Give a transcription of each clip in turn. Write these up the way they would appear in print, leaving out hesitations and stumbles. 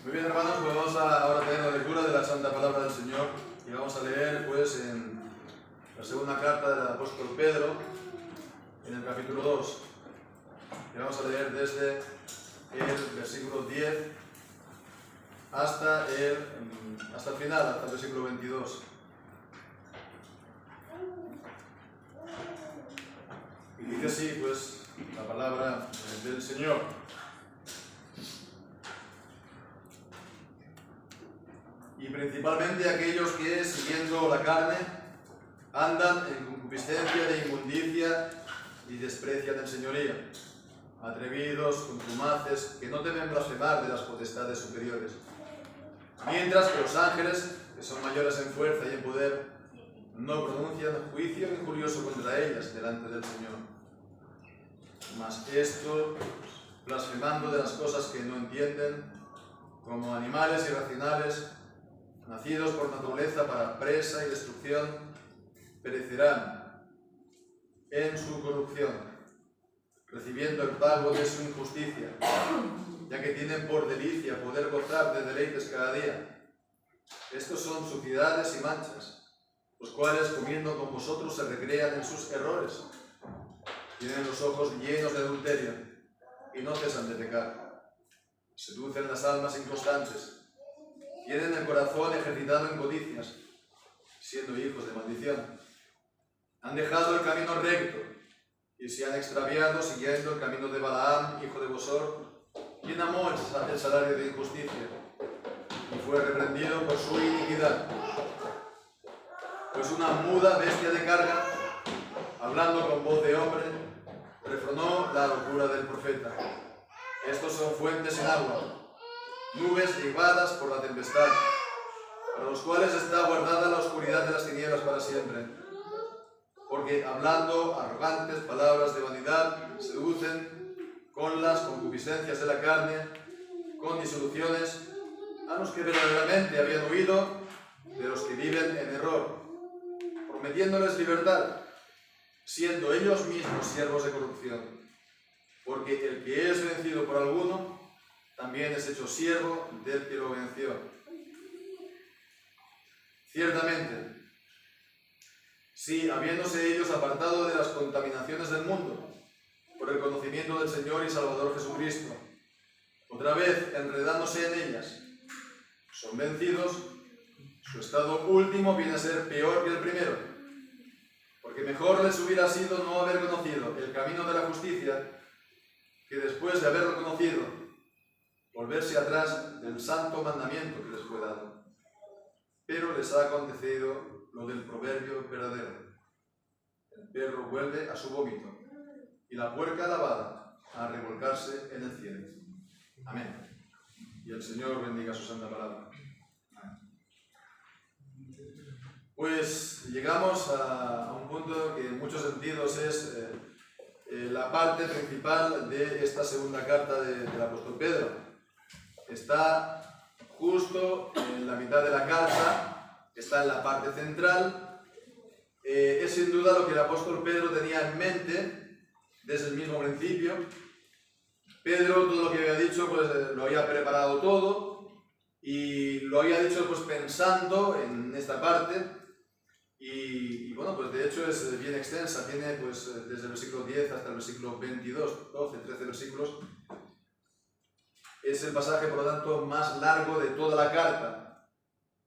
Muy bien, hermanos, pues vamos a ahora tener la lectura de la Santa Palabra del Señor y vamos a leer pues en la segunda carta del apóstol Pedro, en el capítulo 2. Y vamos a leer desde el versículo 10 hasta el final, hasta el versículo 22. Y dice así pues la palabra del Señor. Y principalmente aquellos que, siguiendo la carne, andan en concupiscencia de inmundicia y desprecian el señorío, atrevidos, contumaces, que no deben blasfemar de las potestades superiores, mientras que los ángeles, que son mayores en fuerza y en poder, no pronuncian juicio injurioso contra ellas delante del Señor. Mas esto, blasfemando de las cosas que no entienden, como animales irracionales, nacidos por naturaleza para presa y destrucción, perecerán en su corrupción, recibiendo el pago de su injusticia, ya que tienen por delicia poder gozar de deleites cada día. Estos son suciedades y manchas, los cuales, comiendo con vosotros, se recrean en sus errores. Tienen los ojos llenos de adulterio y no cesan de pecar. Seducen las almas inconstantes. Tienen el corazón ejercitado en codicias, siendo hijos de maldición. Han dejado el camino recto y se han extraviado siguiendo el camino de Balaam, hijo de Bosor, quien amó el salario de injusticia y fue reprendido por su iniquidad. Pues una muda bestia de carga, hablando con voz de hombre, refrenó la locura del profeta. Estos son fuentes sin agua, nubes llevadas por la tempestad, para los cuales está guardada la oscuridad de las tinieblas para siempre. Porque hablando arrogantes palabras de vanidad, seducen con las concupiscencias de la carne, con disoluciones, a los que verdaderamente habían huido de los que viven en error, prometiéndoles libertad, siendo ellos mismos siervos de corrupción. Porque el que es vencido por alguno, también es hecho siervo del que lo venció. Ciertamente, si habiéndose ellos apartado de las contaminaciones del mundo, por el conocimiento del Señor y Salvador Jesucristo, otra vez enredándose en ellas, son vencidos, su estado último viene a ser peor que el primero, porque mejor les hubiera sido no haber conocido el camino de la justicia, que después de haberlo conocido, volverse atrás del santo mandamiento que les fue dado. Pero les ha acontecido lo del proverbio verdadero: el perro vuelve a su vómito y la puerca lavada a revolcarse en el cielo. Amén. Y el Señor bendiga su santa palabra. Amén. Pues llegamos a un punto que en muchos sentidos es la parte principal de esta segunda carta del apóstol Pedro. Está justo en la mitad de la carta, está en la parte central. Es sin duda lo que el apóstol Pedro tenía en mente desde el mismo principio. Pedro, todo lo que había dicho, pues lo había preparado todo y lo había dicho pues pensando en esta parte. Y bueno, pues de hecho es bien extensa, tiene pues desde el versículo 10 hasta el versículo 22, 12, 13 versículos. Es el pasaje, por lo tanto, más largo de toda la carta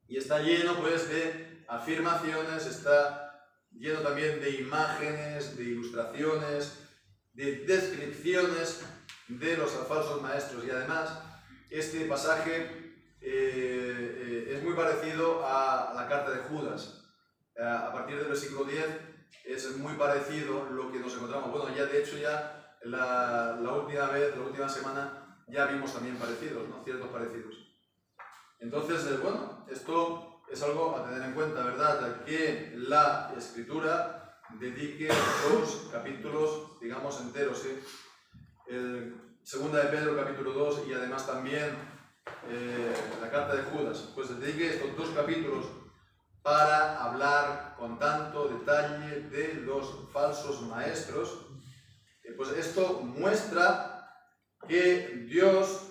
y está lleno pues de afirmaciones, está lleno también de imágenes, de ilustraciones, de descripciones de los falsos maestros. Y además este pasaje es muy parecido a la carta de Judas. A partir del versículo 10 es muy parecido lo que nos encontramos. Bueno, ya de hecho ya la última semana ya vimos también parecidos, ¿no? Ciertos parecidos. Entonces, bueno, esto es algo a tener en cuenta, ¿verdad? Que la Escritura dedique 2 capítulos, digamos, enteros, ¿sí? El segunda de Pedro, capítulo 2, y además también la carta de Judas. Pues dedique estos 2 capítulos para hablar con tanto detalle de los falsos maestros. Pues esto muestra que Dios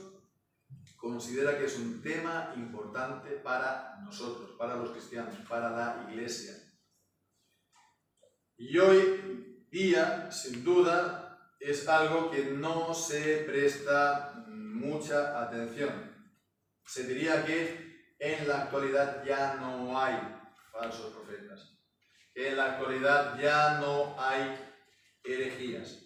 considera que es un tema importante para nosotros, para los cristianos, para la Iglesia. Y hoy día, sin duda, es algo que no se presta mucha atención. Se diría que en la actualidad ya no hay falsos profetas, que en la actualidad ya no hay herejías,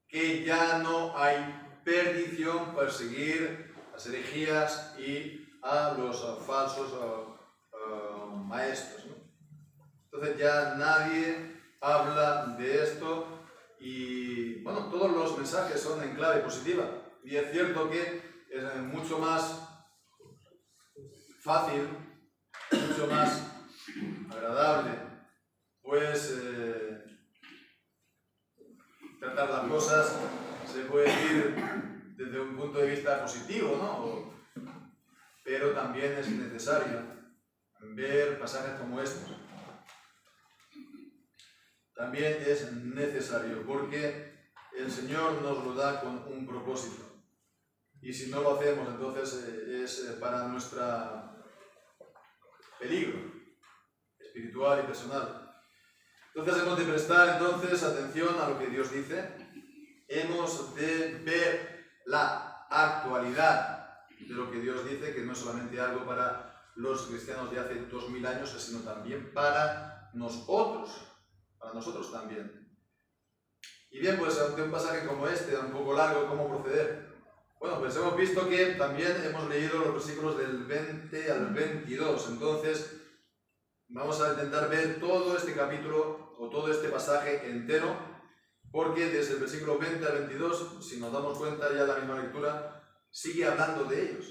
que ya no hay perdición por seguir las herejías y a los falsos maestros, ¿no? Entonces ya nadie habla de esto y, bueno, todos los mensajes son en clave positiva. Y es cierto que es mucho más fácil, mucho más agradable, pues tratar las cosas, se puede decir, desde un punto de vista positivo, ¿no? Pero también es necesario ver pasajes como estos. También es necesario porque el Señor nos lo da con un propósito. Y si no lo hacemos, entonces es para nuestro peligro espiritual y personal. Entonces hemos de prestar atención a lo que Dios dice. Hemos de ver la actualidad de lo que Dios dice, que no es solamente algo para los cristianos de hace 2000 años, sino también para nosotros también. Y bien, pues ante un pasaje como este, un poco largo, ¿cómo proceder? Bueno, pues hemos visto que también hemos leído los versículos del 20 al 22, entonces vamos a intentar ver todo este capítulo o todo este pasaje entero, porque desde el versículo 20 al 22, si nos damos cuenta ya la misma lectura, sigue hablando de ellos,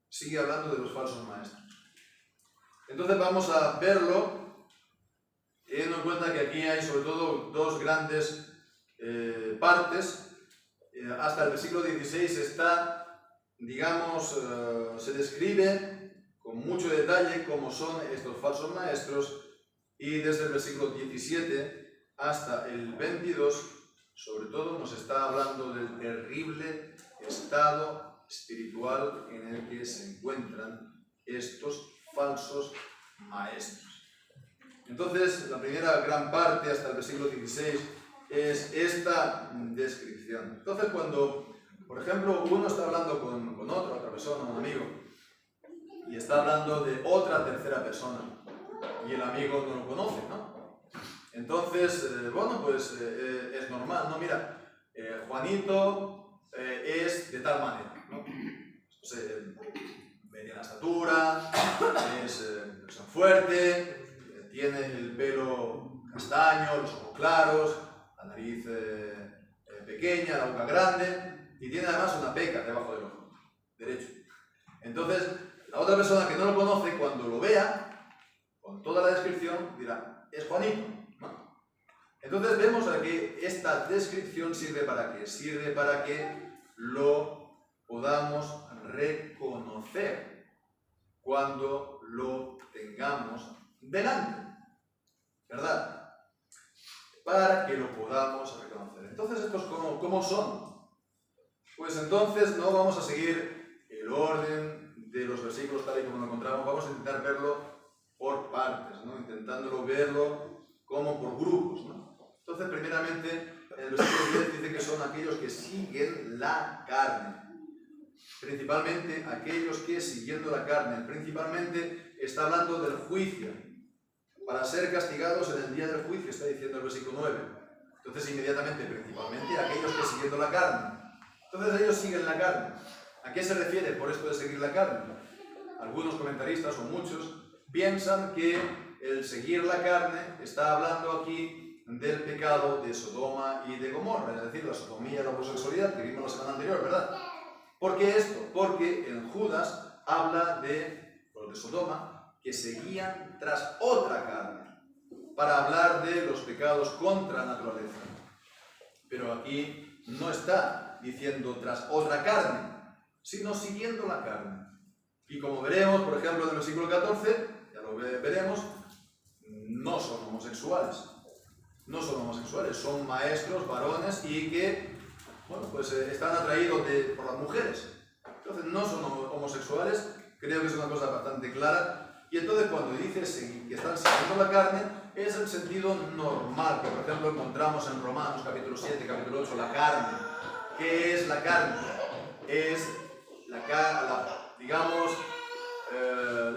sigue hablando de los falsos maestros. Entonces vamos a verlo, teniendo en cuenta que aquí hay sobre todo dos grandes partes. Hasta el versículo 16 está, digamos, se describe con mucho detalle cómo son estos falsos maestros, y desde el versículo 17 hasta el 22, sobre todo nos está hablando del terrible estado espiritual en el que se encuentran estos falsos maestros. Entonces, la primera gran parte, hasta el versículo 16, es esta descripción. Entonces, cuando, por ejemplo, uno está hablando con otra persona, un amigo, y está hablando de otra tercera persona, y el amigo no lo conoce, ¿no? Entonces, bueno, pues es normal, ¿no? Mira, Juanito es de tal manera, ¿no? Mediana estatura, es fuerte, tiene el pelo castaño, los ojos claros, la nariz pequeña, la boca grande, y tiene además una peca debajo del ojo derecho. Entonces, la otra persona que no lo conoce, cuando lo vea, con toda la descripción, dirá, es Juanito, ¿no? Entonces vemos que esta descripción sirve para qué? Sirve para que lo podamos reconocer cuando lo tengamos delante, ¿verdad? Para que lo podamos reconocer. Entonces, ¿estos cómo son? Pues entonces no vamos a seguir el orden de los versículos tal y como lo encontramos, vamos a intentar verlo por partes, ¿no? Intentándolo verlo como por grupos, ¿no? Entonces, primeramente, el versículo 10 dice que son aquellos que siguen la carne. Principalmente aquellos que siguiendo la carne, principalmente está hablando del juicio, para ser castigados en el día del juicio, está diciendo el versículo 9. Entonces, inmediatamente, principalmente aquellos que siguiendo la carne. Entonces, ellos siguen la carne. ¿A qué se refiere por esto de seguir la carne? Algunos comentaristas, o muchos, piensan que el seguir la carne está hablando aquí del pecado de Sodoma y de Gomorra, es decir, la sodomía y la homosexualidad que vimos la semana anterior, ¿verdad? ¿Por qué esto? Porque en Judas habla de los de Sodoma que seguían tras otra carne, para hablar de los pecados contra naturaleza. Pero aquí no está diciendo tras otra carne, sino siguiendo la carne. Y como veremos, por ejemplo, en el versículo 14, ya lo veremos, no son homosexuales. No son homosexuales, son maestros, varones, y que, bueno, pues están atraídos por las mujeres. Entonces entonces no son homosexuales, creo que es una cosa bastante clara, y entonces cuando dice que están siguiendo la carne, es el sentido normal, que por ejemplo encontramos en Romanos capítulo 7, capítulo 8, la carne. ¿Qué es la carne? Es digamos,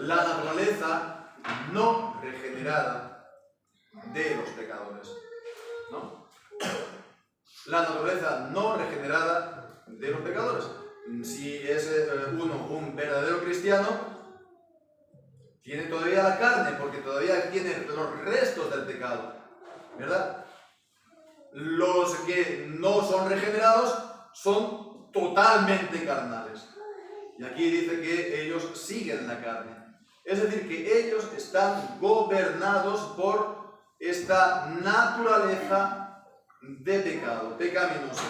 la naturaleza no regenerada de los pecadores, ¿no? La naturaleza no regenerada de los pecadores. Si es uno un verdadero cristiano, tiene todavía la carne, porque todavía tiene los restos del pecado, ¿verdad? Los que no son regenerados son totalmente carnales. Y aquí dice que ellos siguen la carne. Es decir, que ellos están gobernados por esta naturaleza de pecado, pecaminosa.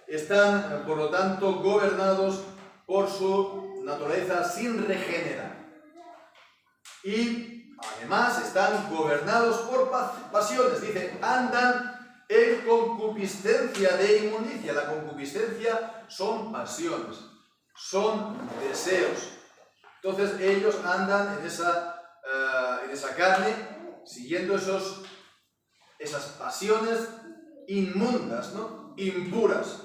Están, por lo tanto, gobernados por su naturaleza sin regenerar. Y además están gobernados por pasiones. Dice, andan en concupiscencia de inmundicia. La concupiscencia son pasiones, son deseos. Entonces ellos andan en esa carne, siguiendo esas pasiones inmundas, ¿no? Impuras.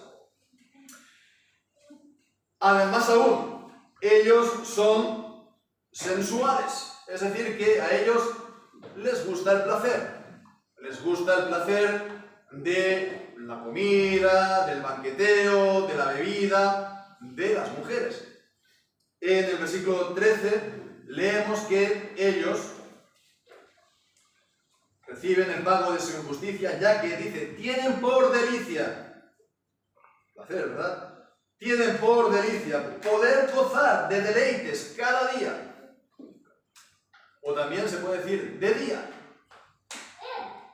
Además aún, ellos son sensuales, es decir, que a ellos les gusta el placer. Les gusta el placer de la comida, del banqueteo, de la bebida, de las mujeres. En el versículo 13 leemos que ellos reciben el pago de su injusticia, ya que dice, tienen por delicia, placer, ¿verdad? Tienen por delicia poder gozar de deleites cada día. O también se puede decir de día.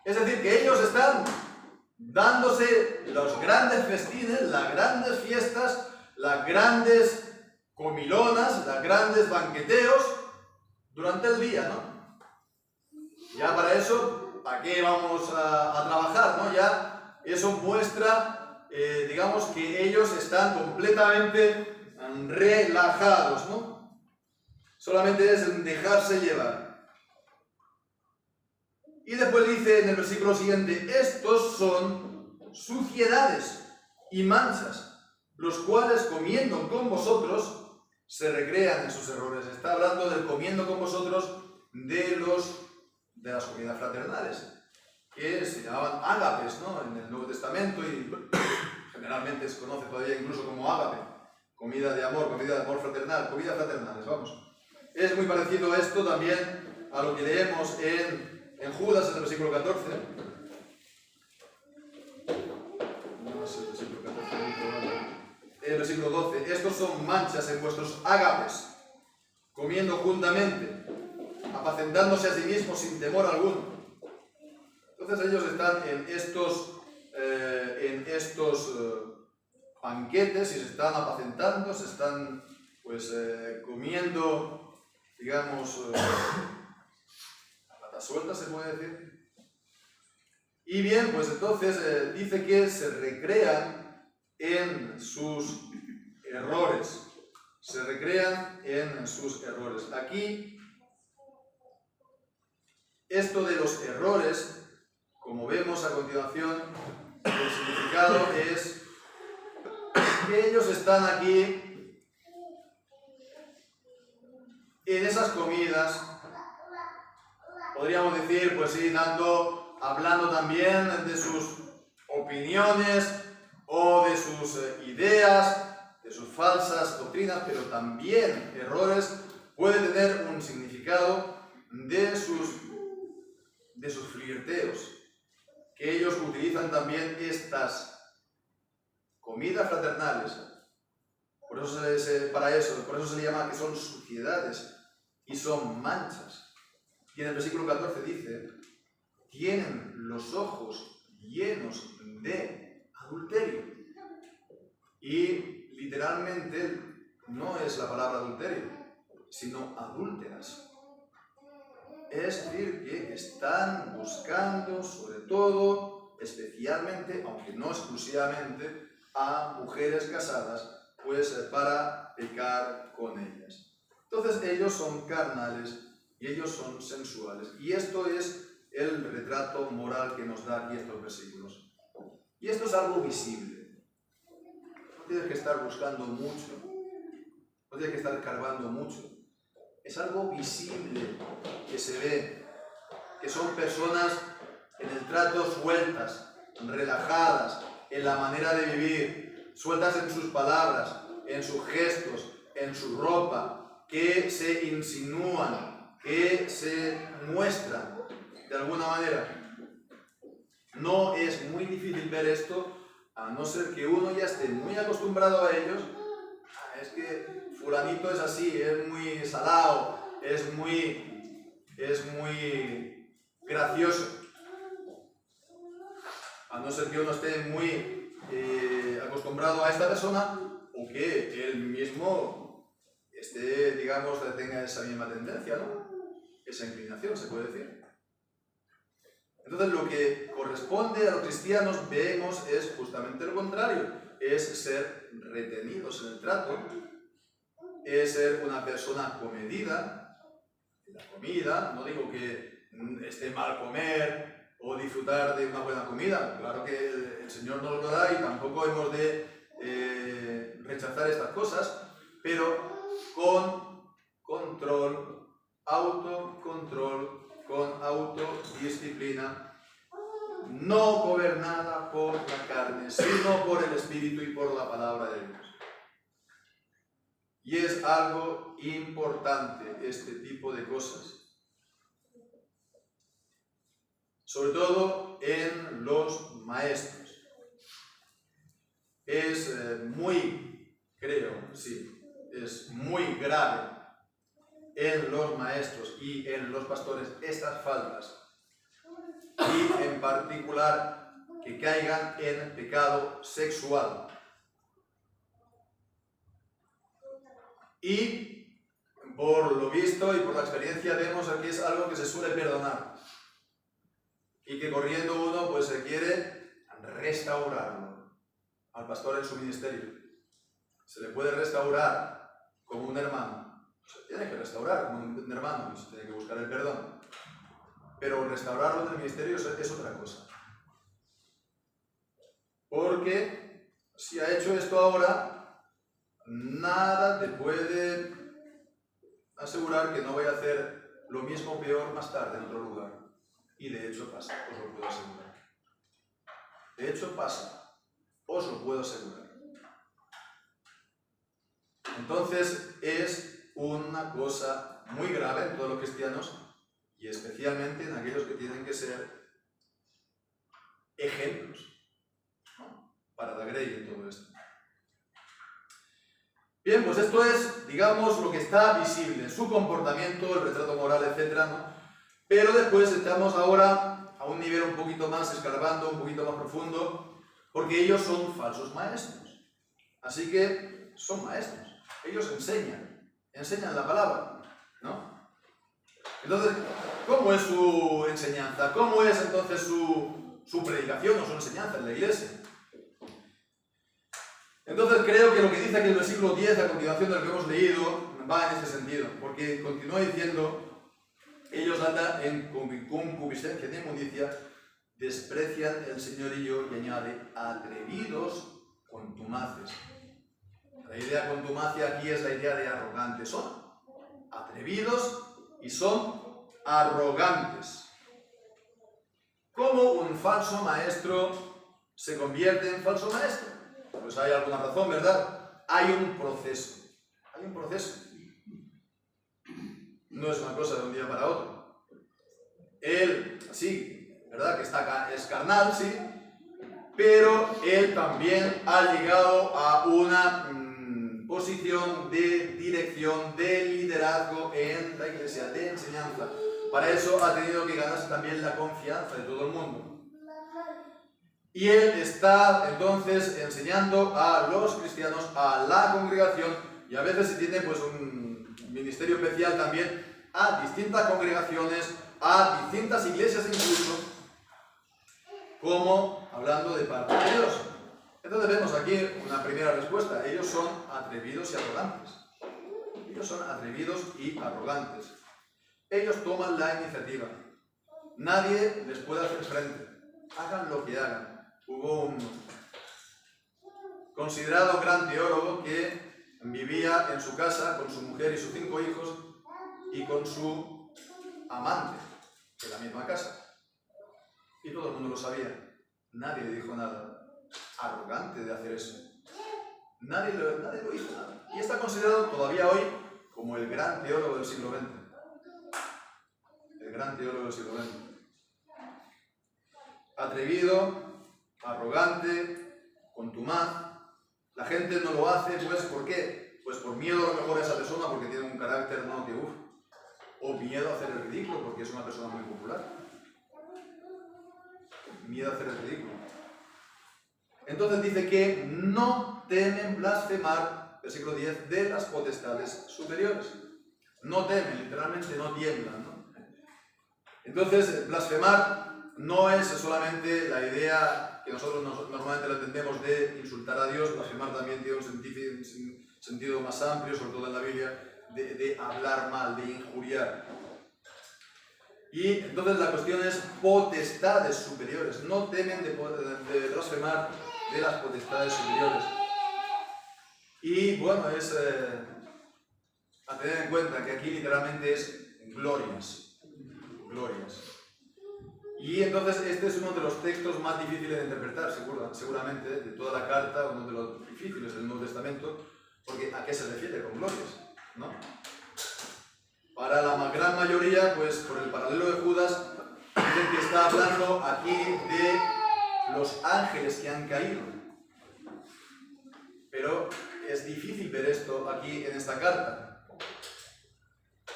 Es decir, que ellos están dándose los grandes festines, las grandes fiestas, las grandes comilonas, los grandes banqueteos durante el día, ¿no? Ya para eso, ¿para qué vamos a trabajar, no? Ya eso muestra, digamos, que ellos están completamente relajados, ¿no? Solamente es dejarse llevar. Y después dice en el versículo siguiente, estos son suciedades y manchas, los cuales comiendo con vosotros se recrean en sus errores. Está hablando del comiendo con vosotros de las comidas fraternales, que se llamaban ágapes, ¿no? En el Nuevo Testamento, y generalmente se conoce todavía incluso como ágape, comida de amor fraternal, comidas fraternales, vamos. Es muy parecido esto también a lo que leemos en Judas, en el versículo 14. No es el versículo 14, el versículo 12. Estos son manchas en vuestros ágapes, comiendo juntamente, apacentándose a sí mismos sin temor alguno. Entonces ellos están en estos banquetes y se están apacentando, se están pues comiendo, digamos, a patas sueltas, se puede decir. Y bien, pues entonces dice que se recrean en sus errores. Se recrean en sus errores. Aquí, esto de los errores, como vemos a continuación, el significado es que ellos están aquí en esas comidas, podríamos decir, pues sí, hablando también de sus opiniones o de sus ideas, de sus falsas doctrinas, pero también errores, puede tener un significado de sus flirteos, que ellos utilizan también estas comidas fraternales. Por eso se le llama que son suciedades y son manchas. Y en el versículo 14 dice, tienen los ojos llenos de adulterio. Y literalmente no es la palabra adulterio, sino adúlteras. Es decir, que están buscando, sobre todo, especialmente, aunque no exclusivamente, a mujeres casadas pues para pecar con ellas. Entonces ellos son carnales y ellos son sensuales. Y esto es el retrato moral que nos da aquí estos versículos. Y esto es algo visible. No tienes que estar buscando mucho, no tienes que estar escarbando mucho. Es algo visible que se ve, que son personas en el trato sueltas, relajadas, en la manera de vivir, sueltas en sus palabras, en sus gestos, en su ropa, que se insinúan, que se muestran de alguna manera. No es muy difícil ver esto, a no ser que uno ya esté muy acostumbrado a ellos. Es que fulanito es así, es muy salado, es muy gracioso. A no ser que uno esté muy acostumbrado a esta persona, o que él mismo esté, digamos, tenga esa misma tendencia, ¿no? Esa inclinación, se puede decir. Entonces, lo que corresponde a los cristianos, vemos, es justamente lo contrario. Es ser retenidos en el trato, es ser una persona comedida en la comida. No digo que esté mal comer o disfrutar de una buena comida. Claro que el Señor nos lo da y tampoco hemos de rechazar estas cosas, pero con control, autocontrol, con autodisciplina, no gobernada por la carne, sino por el Espíritu y por la palabra de Dios. Y es algo importante este tipo de cosas, sobre todo en los maestros. Es es muy grave en los maestros y en los pastores estas faltas, y en particular que caigan en pecado sexual. Y por lo visto y por la experiencia vemos aquí es algo que se suele perdonar y que corriendo uno pues se quiere restaurarlo al pastor en su ministerio. Se le puede restaurar como un hermano, se tiene que restaurar como un hermano y se tiene que buscar el perdón, pero restaurarlo en el ministerio es otra cosa, porque si ha hecho esto ahora, nada te puede asegurar que no vaya a hacer lo mismo o peor más tarde en otro lugar. Y de hecho pasa, os lo puedo asegurar. De hecho pasa, os lo puedo asegurar. Entonces es una cosa muy grave en todos los cristianos y especialmente en aquellos que tienen que ser ejemplos, ¿no?, para la grey en todo esto. Bien, pues esto es, digamos, lo que está visible, su comportamiento, el retrato moral, etc., ¿no? Pero después estamos ahora a un nivel un poquito más escarbando, un poquito más profundo, porque ellos son falsos maestros. Así que son maestros, ellos enseñan la palabra, ¿no? Entonces, ¿cómo es su enseñanza? ¿Cómo es entonces su predicación o su enseñanza en la iglesia? Entonces creo que lo que dice aquí el versículo 10 a continuación de lo que hemos leído va en este sentido, porque continúa diciendo: ellos andan en concupiscencia de inmundicia, desprecian el señorío, y añade: atrevidos, contumaces. La idea contumacia aquí es la idea de arrogantes. Son atrevidos y son arrogantes. ¿Cómo un falso maestro se convierte en falso maestro? Pues hay alguna razón, ¿verdad? Hay un proceso. Hay un proceso. No es una cosa de un día para otro. Él, sí, ¿verdad? Que es carnal, sí, pero él también ha llegado a una posición de dirección, de liderazgo en la iglesia, de enseñanza. Para eso ha tenido que ganarse también la confianza de todo el mundo. Y él está entonces enseñando a los cristianos, a la congregación, y a veces se tiene pues un ministerio especial también a distintas congregaciones, a distintas iglesias incluso, como hablando de parte de Dios. Entonces vemos aquí una primera respuesta. Ellos son atrevidos y arrogantes. Ellos son atrevidos y arrogantes. Ellos toman la iniciativa. Nadie les puede hacer frente. Hagan lo que hagan. Hubo un considerado gran teólogo que vivía en su casa con su mujer y sus 5 hijos y con su amante en la misma casa. Y todo el mundo lo sabía. Nadie le dijo nada. Arrogante de hacer eso. Nadie lo hizo nada. Y está considerado todavía hoy como el gran teólogo del siglo XX. El gran teólogo del siglo XX. Atrevido, arrogante, contumaz. La gente no lo hace, pues, ¿por qué? Pues por miedo a lo mejor a esa persona, porque tiene un carácter, no, que uff. O miedo a hacer el ridículo, porque es una persona muy popular. Miedo a hacer el ridículo. Entonces dice que no temen blasfemar, versículo 10, de las potestades superiores. No temen, literalmente no tiemblan, ¿no? Entonces, blasfemar no es solamente la idea que nosotros normalmente lo entendemos de insultar a Dios. Blasfemar también tiene un sentido más amplio, sobre todo en la Biblia, de hablar mal, de injuriar. Y entonces la cuestión es potestades superiores. No temen de blasfemar de las potestades superiores. Y bueno, es a tener en cuenta que aquí literalmente es glorias. Glorias. Y entonces este es uno de los textos más difíciles de interpretar, seguramente, de toda la carta, uno de los difíciles del Nuevo Testamento, porque ¿a qué se refiere con glorias? ¿No? Para la gran mayoría, pues por el paralelo de Judas, dicen que está hablando aquí de los ángeles que han caído. Pero es difícil ver esto aquí en esta carta.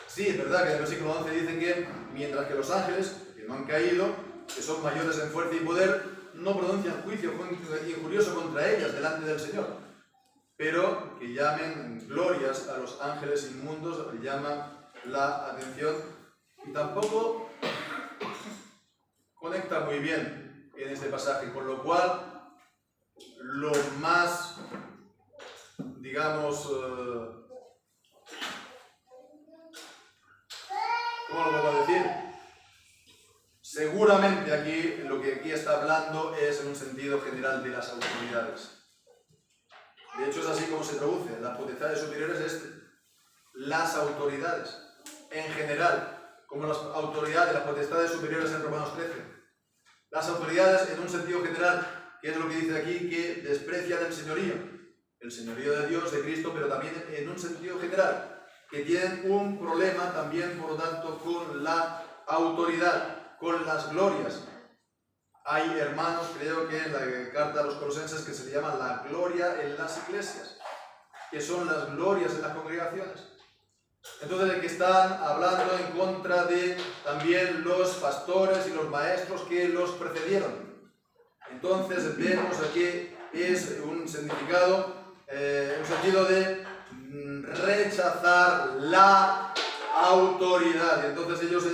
Sí, es verdad que en el versículo 11 dicen que mientras que los ángeles, que no han caído, que son mayores en fuerza y poder, no pronuncian juicio injurioso contra ellas delante del Señor. Pero que llamen glorias a los ángeles inmundos llama la atención y tampoco conecta muy bien en este pasaje, con lo cual lo más, digamos, ¿cómo lo puedo decir? Seguramente aquí, lo que aquí está hablando es en un sentido general de las autoridades. De hecho es así como se traduce, las potestades superiores es las autoridades, en general, como las autoridades, las potestades superiores en Romanos 13. Las autoridades en un sentido general, que es lo que dice aquí, que desprecian el señorío de Dios, de Cristo, pero también en un sentido general, que tienen un problema también, por lo tanto, con la autoridad, con las glorias. Hay hermanos, creo que en la carta a los Colosenses, que se le llama la gloria en las iglesias, que son las glorias en las congregaciones. Entonces, de que están hablando en contra de también los pastores y los maestros que los precedieron. Entonces, vemos aquí es un significado, un sentido de rechazar la autoridad. Y entonces ellos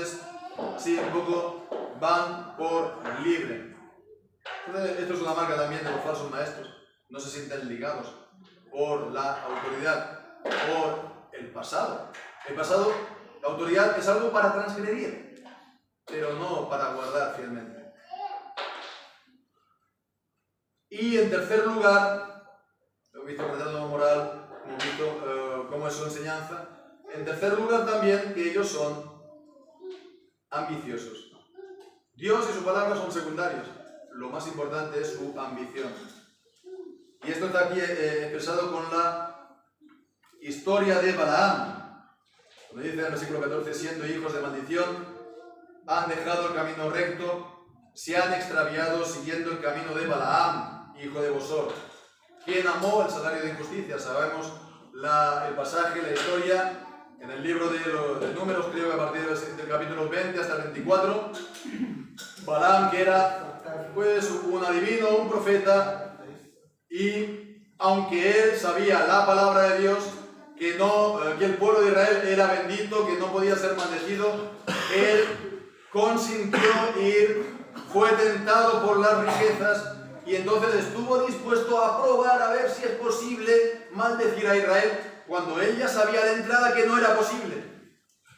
sí, un poco van por libre. Entonces, esto es una marca también de los falsos maestros. No se sienten ligados por la autoridad, por el pasado. El pasado, la autoridad es algo para transgredir, pero no para guardar fielmente. Y en tercer lugar, hemos visto el retrato moral, hemos visto cómo es su enseñanza. En tercer lugar también que ellos son ambiciosos. Dios y su palabra son secundarios. Lo más importante es su ambición. Y esto está aquí expresado con la historia de Balaam. Como dice en el versículo 14, siendo hijos de maldición, han dejado el camino recto, se han extraviado siguiendo el camino de Balaam, hijo de Bosor, quien amó el salario de injusticia. Sabemos el pasaje, la historia, en el libro de Números, creo que a partir del capítulo 20 hasta el 24, Balaam, que era pues un adivino, un profeta, y aunque él sabía la palabra de Dios, que el pueblo de Israel era bendito, que no podía ser maldecido, él consintió ir, fue tentado por las riquezas y entonces estuvo dispuesto a probar a ver si es posible maldecir a Israel, cuando él ya sabía de entrada que no era posible,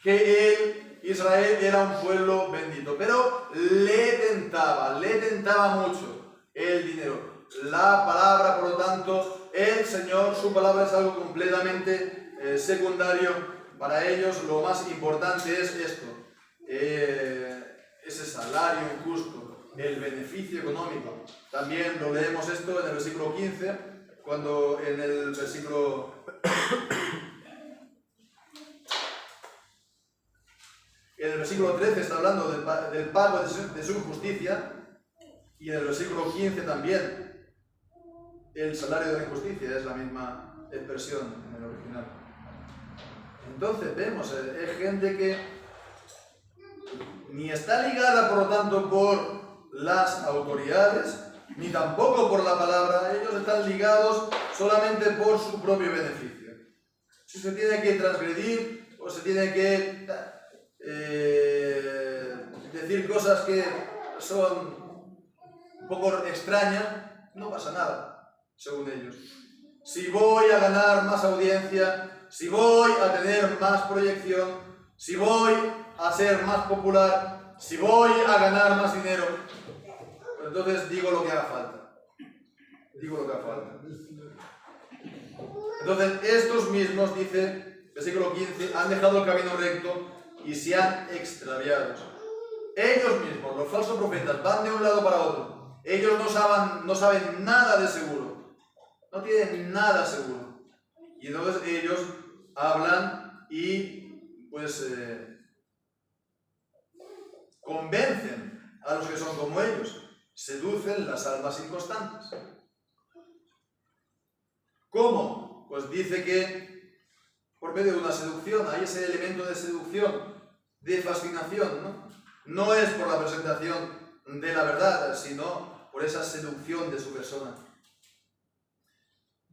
que él, Israel, era un pueblo bendito, pero le tentaba mucho el dinero, la palabra. Por lo tanto, el Señor, su palabra es algo completamente secundario para ellos. Lo más importante es esto, ese salario injusto, el beneficio económico. También lo leemos esto en el versículo 15, cuando en el versículo 13 está hablando del pago de su injusticia, y en el versículo 15 también el salario de la injusticia, es la misma expresión en el original. Entonces vemos, es gente que ni está ligada, por lo tanto, por las autoridades, ni tampoco por la palabra. Ellos están ligados solamente por su propio beneficio. Si se tiene que transgredir o se tiene que decir cosas que son un poco extrañas, no pasa nada, según ellos. Si voy a ganar más audiencia, si voy a tener más proyección, si voy a ser más popular, si voy a ganar más dinero, entonces digo lo que haga falta. Entonces estos mismos, dice versículo 15, han dejado el camino recto y se han extraviado. Ellos mismos, los falsos profetas, van de un lado para otro. Ellos no saben nada de seguro, no tienen nada seguro. Y entonces ellos hablan y pues convencen a los que son como ellos, seducen las almas inconstantes. ¿Cómo? Pues dice que por medio de una seducción, hay ese elemento de seducción, de fascinación, ¿no? No es por la presentación de la verdad, sino por esa seducción de su persona.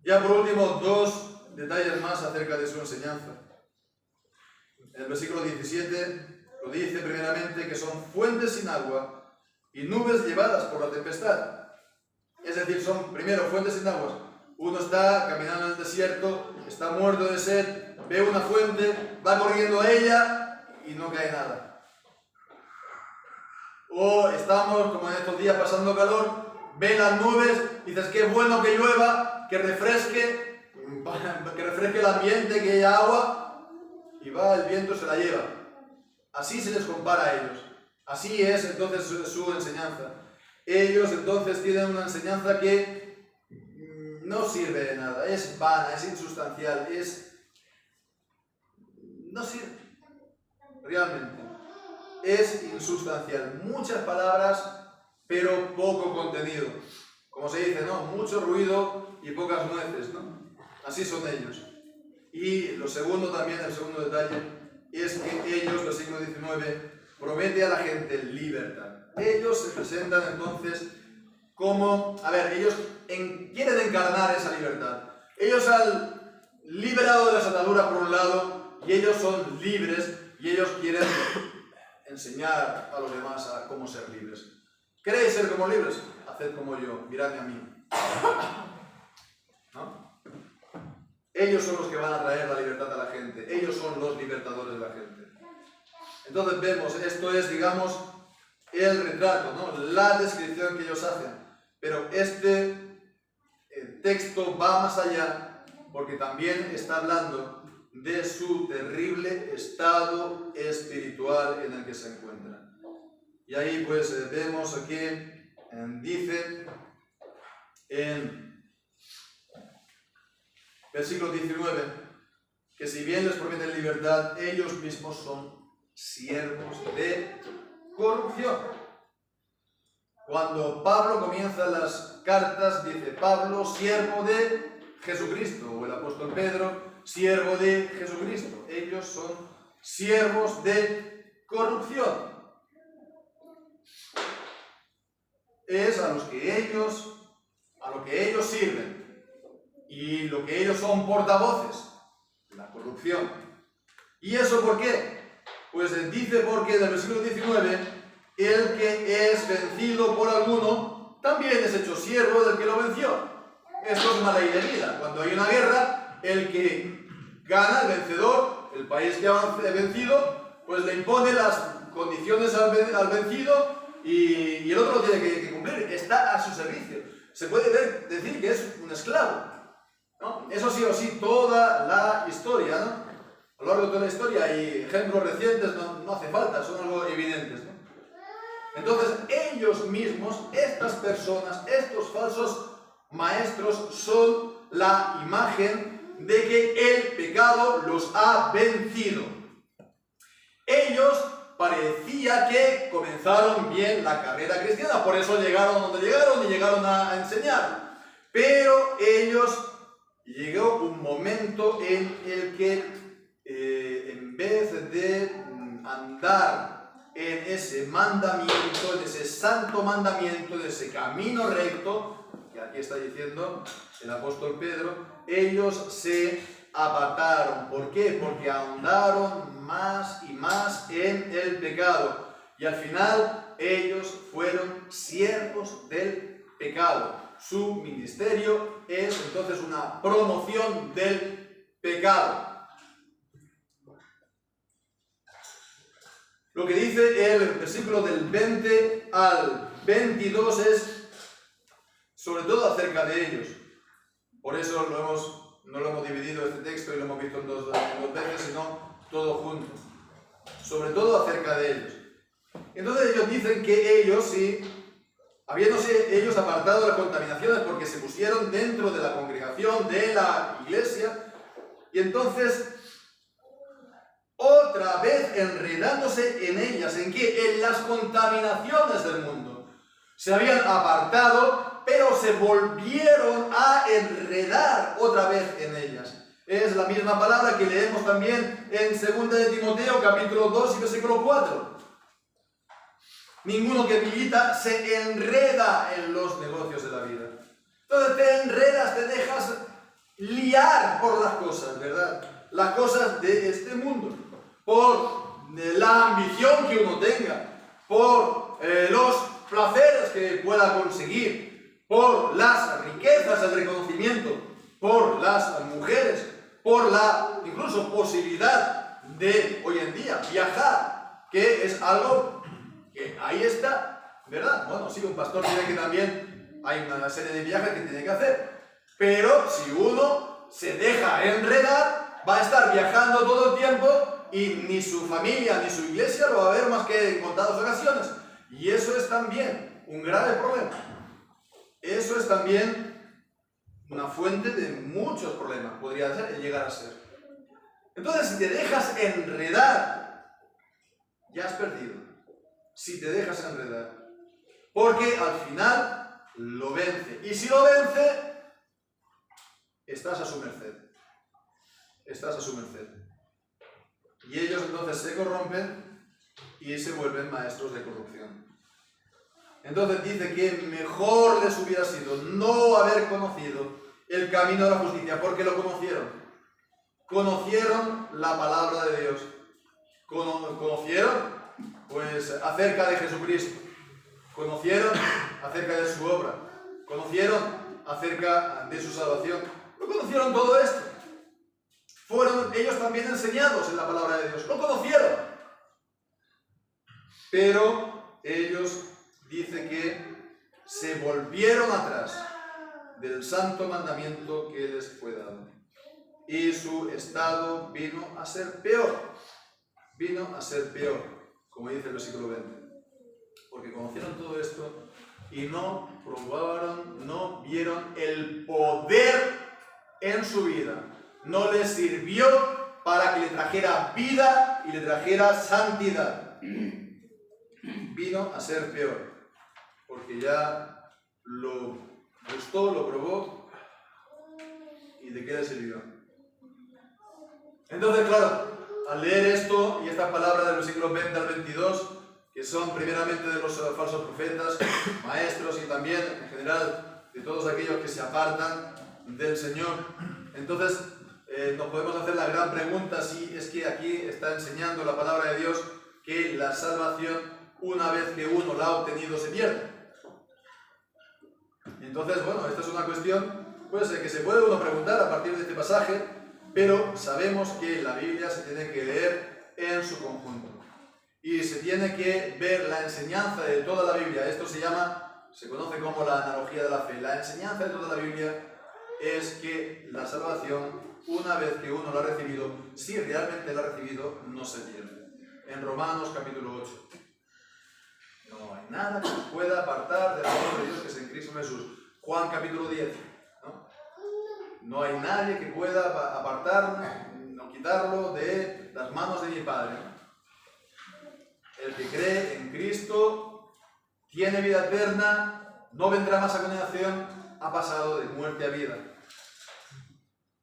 Ya por último, dos detalles más acerca de su enseñanza. En el versículo 17 lo dice primeramente que son fuentes sin agua y nubes llevadas por la tempestad. Es decir, son primero fuentes sin agua. Uno está caminando en el desierto, está muerto de sed, ve una fuente, va corriendo a ella y no cae nada. O estamos, como en estos días, pasando calor, ve las nubes, dices qué bueno que llueva, que refresque el ambiente, que haya agua, y va el viento, se la lleva. Así se les compara a ellos. Así es entonces su enseñanza. Ellos entonces tienen una enseñanza que no sirve de nada, es vana, es insustancial, no sirve, realmente, es insustancial. Muchas palabras, pero poco contenido. Como se dice, ¿no? Mucho ruido y pocas nueces, ¿no? Así son ellos. Y lo segundo también, el segundo detalle, es que ellos, versículo 19, promete a la gente libertad. Ellos se presentan entonces como, ellos quieren encarnar esa libertad. Ellos han liberado de las ataduras por un lado, y ellos son libres, y ellos quieren enseñar a los demás a cómo ser libres. ¿Queréis ser como libres? Haced como yo, miradme a mí. ¿No? Ellos son los que van a traer la libertad a la gente, ellos son los libertadores de la gente. Entonces vemos, esto es, digamos, el retrato, ¿no? La descripción que ellos hacen. Pero este texto va más allá, porque también está hablando de su terrible estado espiritual en el que se encuentran. Y ahí pues vemos que dice en versículo 19 que si bien les prometen libertad, ellos mismos son siervos de corrupción. Cuando Pablo comienza las cartas, dice Pablo, siervo de Jesucristo, o el apóstol Pedro, siervo de Jesucristo. Ellos son siervos de corrupción. Es a lo que ellos sirven, y lo que ellos son portavoces, la corrupción. ¿Y eso por qué? Pues dice porque en el versículo 19, el que es vencido por alguno, también es hecho siervo del que lo venció. Esto es una ley de vida. Cuando hay una guerra, el que gana, el vencedor, el país que ha vencido, pues le impone las condiciones al vencido y el otro lo tiene que cumplir. Está a su servicio. Se puede decir que es un esclavo, ¿no? Eso sí o sí, toda la historia, ¿no? A lo largo de toda la historia, y ejemplos recientes no hace falta, son algo evidentes, ¿no? Entonces, ellos mismos, estas personas, estos falsos maestros, son la imagen de que el pecado los ha vencido. Ellos parecía que comenzaron bien la carrera cristiana, por eso llegaron donde llegaron y llegaron a enseñar. Pero llegó un momento en el que en vez de andar en ese mandamiento, en ese santo mandamiento, en ese camino recto, que aquí está diciendo el apóstol Pedro, ellos se apartaron. ¿Por qué? Porque ahondaron más y más en el pecado. Y al final ellos fueron siervos del pecado. Su ministerio es entonces una promoción del pecado. Lo que dice el versículo del 20 al 22 es sobre todo acerca de ellos. Por eso no lo hemos dividido este texto y lo hemos visto en dos veces, sino todo junto. Sobre todo acerca de ellos. Entonces ellos dicen que ellos, sí, habiéndose ellos apartado de las contaminaciones porque se pusieron dentro de la congregación de la iglesia, y entonces otra vez enredándose en ellas. ¿En qué? En las contaminaciones del mundo. Se habían apartado, pero se volvieron a enredar otra vez en ellas. Es la misma palabra que leemos también en 2 de Timoteo, capítulo 2 y versículo 4. Ninguno que milita se enreda en los negocios de la vida. Entonces te enredas, te dejas liar por las cosas, ¿verdad? Las cosas de este mundo. Por la ambición que uno tenga, por los placeres que pueda conseguir, por las riquezas, el reconocimiento, por las mujeres, por la incluso posibilidad de hoy en día viajar, que es algo que ahí está, ¿verdad? Bueno, sí, un pastor tiene que también, hay una serie de viajes que tiene que hacer, pero si uno se deja enredar, va a estar viajando todo el tiempo y ni su familia ni su iglesia lo va a ver más que en contadas ocasiones. Y eso es también un grave problema. Eso es también una fuente de muchos problemas, podría llegar a ser. Entonces, si te dejas enredar, ya has perdido. Si te dejas enredar. Porque al final lo vence. Y si lo vence, estás a su merced. Estás a su merced. Y ellos entonces se corrompen y se vuelven maestros de corrupción. Entonces dice que mejor les hubiera sido no haber conocido el camino de la justicia, porque lo conocieron. Conocieron la palabra de Dios. Conocieron, pues, acerca de Jesucristo. Conocieron acerca de su obra. Conocieron acerca de su salvación. Lo conocieron todo esto. Fueron ellos también enseñados en la palabra de Dios. Lo conocieron. Pero ellos dicen que se volvieron atrás del santo mandamiento que les fue dado. Y su estado vino a ser peor. Vino a ser peor, como dice el versículo 20. Porque conocieron todo esto y no probaron, no vieron el poder en su vida. No les sirvió para que le trajera vida y le trajera santidad. Vino a ser peor, porque ya lo gustó, lo probó, ¿y de qué le sirvió? Entonces, claro, al leer esto y estas palabras del versículo 20 al 22, que son primeramente de los falsos profetas, maestros y también, en general, de todos aquellos que se apartan del Señor, entonces nos podemos hacer la gran pregunta si es que aquí está enseñando la palabra de Dios que la salvación, una vez que uno la ha obtenido, se pierde. Entonces, bueno, esta es una cuestión pues, que se puede uno preguntar a partir de este pasaje, pero sabemos que la Biblia se tiene que leer en su conjunto. Y se tiene que ver la enseñanza de toda la Biblia. Esto se conoce como la analogía de la fe. La enseñanza de toda la Biblia es que la salvación, una vez que uno la ha recibido, si realmente la ha recibido, no se pierde. En Romanos capítulo 8. No hay nada que nos pueda apartar del amor de Dios que es en Cristo Jesús. Juan capítulo 10. No hay nadie que pueda apartarnos o quitarlo de las manos de mi Padre. El que cree en Cristo tiene vida eterna, no vendrá más a condenación, ha pasado de muerte a vida.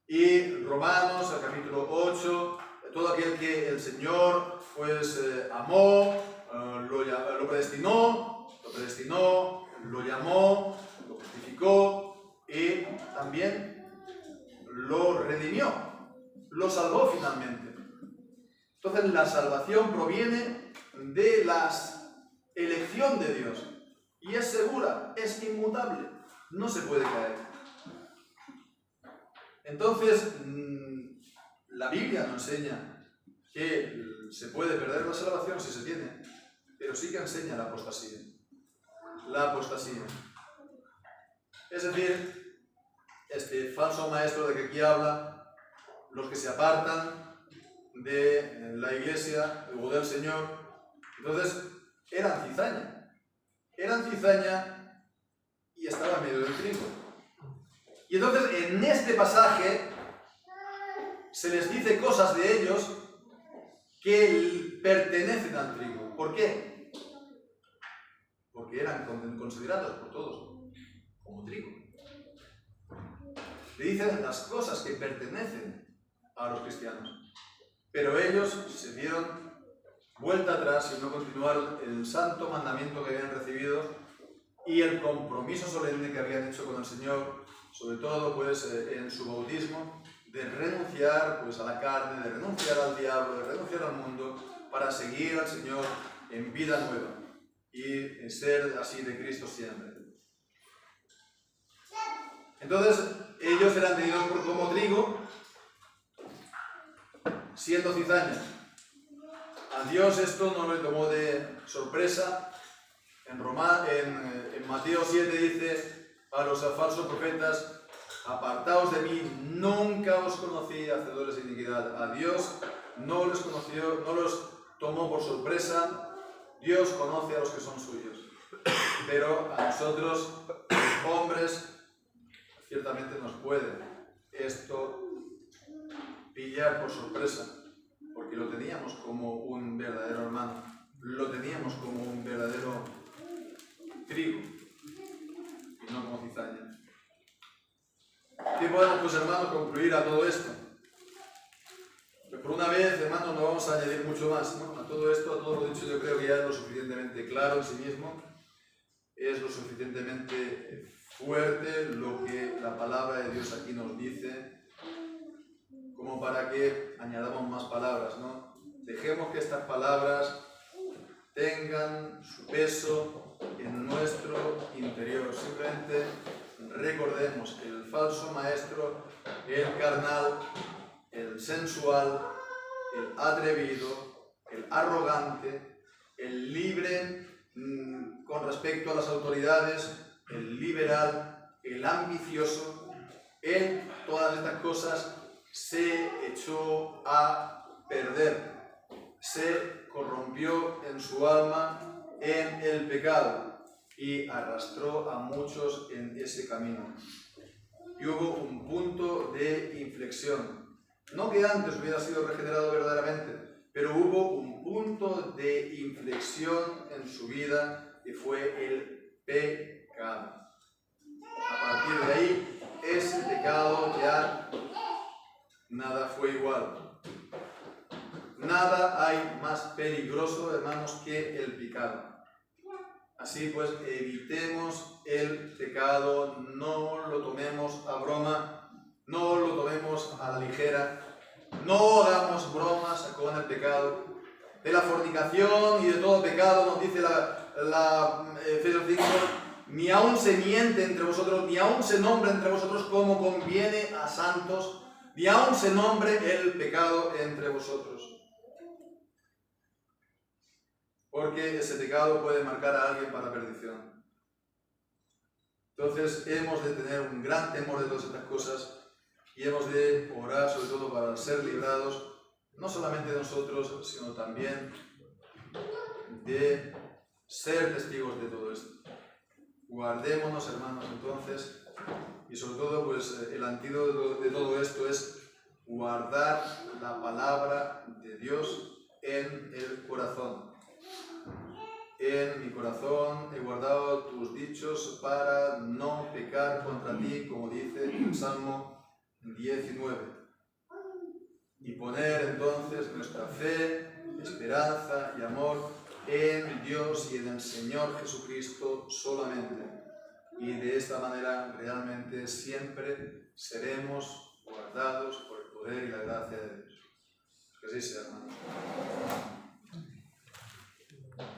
Y Romanos, el capítulo 8, todo aquel que el Señor pues amó, lo predestinó, lo llamó, lo justificó y también lo redimió, lo salvó finalmente. Entonces la salvación proviene de la elección de Dios y es segura, es inmutable, no se puede caer. Entonces la Biblia nos enseña que se puede perder la salvación si se tiene, pero sí que enseña la apostasía. La apostasía. Es decir, este falso maestro de que aquí habla, los que se apartan de la iglesia o del Señor, entonces eran cizaña y estaban en medio del trigo. Y entonces en este pasaje se les dice cosas de ellos que pertenecen al trigo. ¿Por qué? Porque eran considerados por todos como trigo. Le dicen las cosas que pertenecen a los cristianos. Pero ellos se dieron vuelta atrás y no continuaron el santo mandamiento que habían recibido y el compromiso solemne que habían hecho con el Señor, sobre todo pues en su bautismo, de renunciar pues a la carne, de renunciar al diablo, de renunciar al mundo para seguir al Señor en vida nueva y ser así de Cristo siempre. Entonces ellos eran tenidos como trigo, siendo cizaña. A Dios esto no le tomó de sorpresa. En Mateo 7 dice a los falsos profetas: apartaos de mí, nunca os conocí, hacedores de iniquidad. A Dios no les conoció, no los tomó por sorpresa. Dios conoce a los que son suyos. Pero a nosotros, los hombres, ciertamente nos puede esto pillar por sorpresa, porque lo teníamos como un verdadero hermano, lo teníamos como un verdadero trigo y no como cizaña. ¿Qué podemos, pues hermanos, concluir a todo esto? Pues por una vez, hermanos, no vamos a añadir mucho más, ¿no? A todo esto, a todo lo dicho, yo creo que ya es lo suficientemente claro en sí mismo, es lo suficientemente fuerte lo que la palabra de Dios aquí nos dice, como para que añadamos más palabras, ¿no? Dejemos que estas palabras tengan su peso en nuestro interior. Simplemente recordemos que el falso maestro, el carnal, el sensual, el atrevido, el arrogante, el libre con respecto a las autoridades, el liberal, el ambicioso, él, todas estas cosas se echó a perder, se corrompió en su alma en el pecado y arrastró a muchos en ese camino. Y hubo un punto de inflexión, no que antes hubiera sido regenerado verdaderamente, pero hubo un punto de inflexión en su vida que fue el pecado. A partir de ahí, ese pecado ya nada fue igual. Nada hay más peligroso, hermanos, que el pecado. Así pues, evitemos el pecado, no lo tomemos a broma, no lo tomemos a la ligera, no hagamos bromas con el pecado. De la fornicación y de todo pecado nos dice la Efesios 5, ni aun se miente entre vosotros, ni aun se nombra entre vosotros como conviene a santos, ni aun se nombre el pecado entre vosotros. Porque ese pecado puede marcar a alguien para perdición. Entonces hemos de tener un gran temor de todas estas cosas y hemos de orar sobre todo para ser librados, no solamente de nosotros, sino también de ser testigos de todo esto. Guardémonos, hermanos, entonces, y sobre todo, pues el antídoto de todo esto es guardar la palabra de Dios en el corazón. En mi corazón he guardado tus dichos para no pecar contra ti, como dice el Salmo 19. Y poner entonces nuestra fe, esperanza y amor en Dios y en el Señor Jesucristo solamente. Y de esta manera realmente siempre seremos guardados por el poder y la gracia de Dios. Que así sea, hermanos.